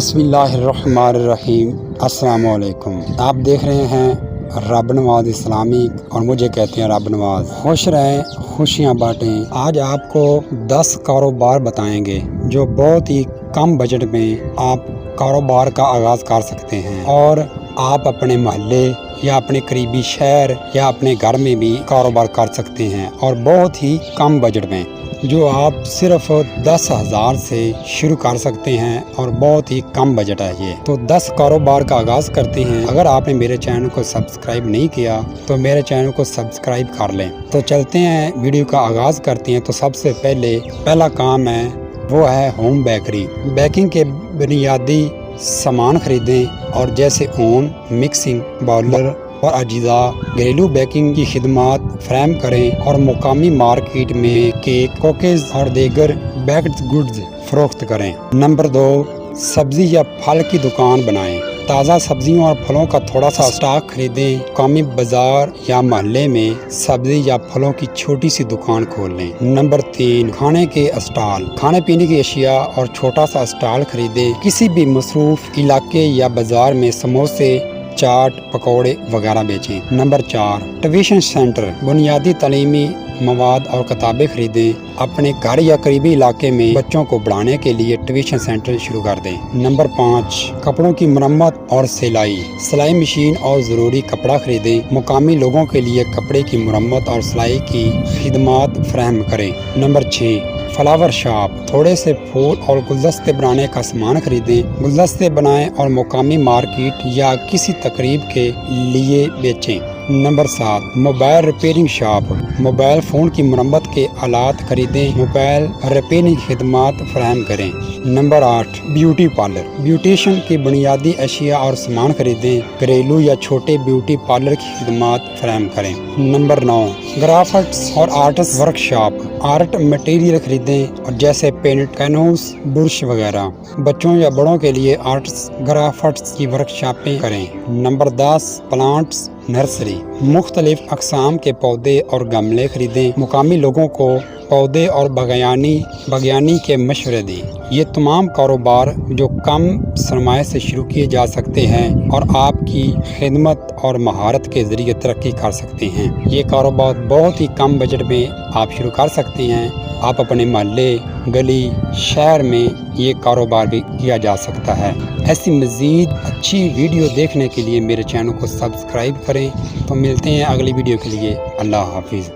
بسم اللہ الرحمن الرحیم۔ السلام علیکم۔ آپ دیکھ رہے ہیں رب نواز اسلامک اور مجھے کہتے ہیں رب نواز۔ خوش رہیں، خوشیاں بانٹیں۔ آج آپ کو 10 کاروبار بتائیں گے جو بہت ہی کم بجٹ میں آپ کاروبار کا آغاز کر سکتے ہیں اور آپ اپنے محلے یا اپنے قریبی شہر یا اپنے گھر میں بھی کاروبار کر سکتے ہیں اور بہت ہی کم بجٹ میں، جو آپ صرف 10,000 سے شروع کر سکتے ہیں اور بہت ہی کم بجٹ ہے یہ۔ تو 10 کاروبار کا آغاز کرتے ہیں۔ اگر آپ نے میرے چینل کو سبسکرائب نہیں کیا تو میرے چینل کو سبسکرائب کر لیں۔ تو چلتے ہیں، ویڈیو کا آغاز کرتے ہیں۔ تو سب سے پہلا کام ہے وہ ہے ہوم بیکری۔ بیکنگ کے بنیادی سامان خریدیں اور جیسے اون، مکسنگ باؤلر اور اجزاء گھریلو بیکنگ کی خدمات فراہم کریں اور مقامی مارکیٹ میں کیک، کوکیز اور دیگر بیکڈ گڈز فروخت کریں۔ نمبر 2، سبزی یا پھل کی دکان بنائیں۔ تازہ سبزیوں اور پھلوں کا تھوڑا سا اسٹاک خریدیں۔ مقامی بازار یا محلے میں سبزی یا پھلوں کی چھوٹی سی دکان کھول لیں۔ نمبر 3، کھانے کے اسٹال۔ کھانے پینے کی اشیاء اور چھوٹا سا اسٹال خریدیں۔ کسی بھی مصروف علاقے یا بازار میں سموسے، چاٹ، پکوڑے وغیرہ بیچیں۔ Number 4، tuition centre. بنیادی تعلیمی مواد اور کتابیں خریدیں۔ اپنے گھر یا قریبی علاقے میں بچوں کو پڑھانے کے لیے ٹیوشن سینٹر شروع کر دیں۔ نمبر 5، کپڑوں کی مرمت اور سلائی۔ سلائی مشین اور ضروری کپڑا خریدیں۔ مقامی لوگوں کے لیے کپڑے کی مرمت اور سلائی کی خدمات فراہم کریں۔ Number 6، flower shop. تھوڑے سے پھول اور گلدستے بنانے کا سامان خریدیں۔ گلدستے بنائیں اور مقامی مارکیٹ یا کسی تقریب کے لیے بیچیں۔ نمبر 7، mobile repairing shop. Mobile phone کی مرمت کے آلات خریدیں۔ موبائل ریپیئرنگ خدمات فراہم کریں۔ Number 8، beauty parlour. بیوٹیشن کی بنیادی اشیاء اور سامان خریدیں۔ گھریلو یا چھوٹے بیوٹی پارلر کی خدمات فراہم کریں۔ نمبر 9، گرافٹس اور arts work shop. Art material خریدیں اور جیسے پینٹ، کینوس، برش وغیرہ۔ بچوں یا بڑوں کے لیے آرٹس گرافٹس کی ورک شاپیں کریں۔ Number 10، plants nursery. مختلف اقسام کے پودے اور گملے خریدیں۔ مقامی لوگوں کو پودے اور باغبانی کے مشورے دیں۔ یہ تمام کاروبار جو کم سرمایہ سے شروع کیے جا سکتے ہیں اور آپ کی خدمت اور مہارت کے ذریعے ترقی کر سکتے ہیں۔ یہ کاروبار بہت ہی کم بجٹ میں آپ شروع کر سکتے ہیں۔ آپ اپنے محلے، گلی، شہر میں یہ کاروبار بھی کیا جا سکتا ہے۔ ایسی مزید اچھی ویڈیو دیکھنے کے لیے میرے چینل کو سبسکرائب کریں۔ تو ملتے ہیں اگلی ویڈیو کے لیے۔ اللہ حافظ۔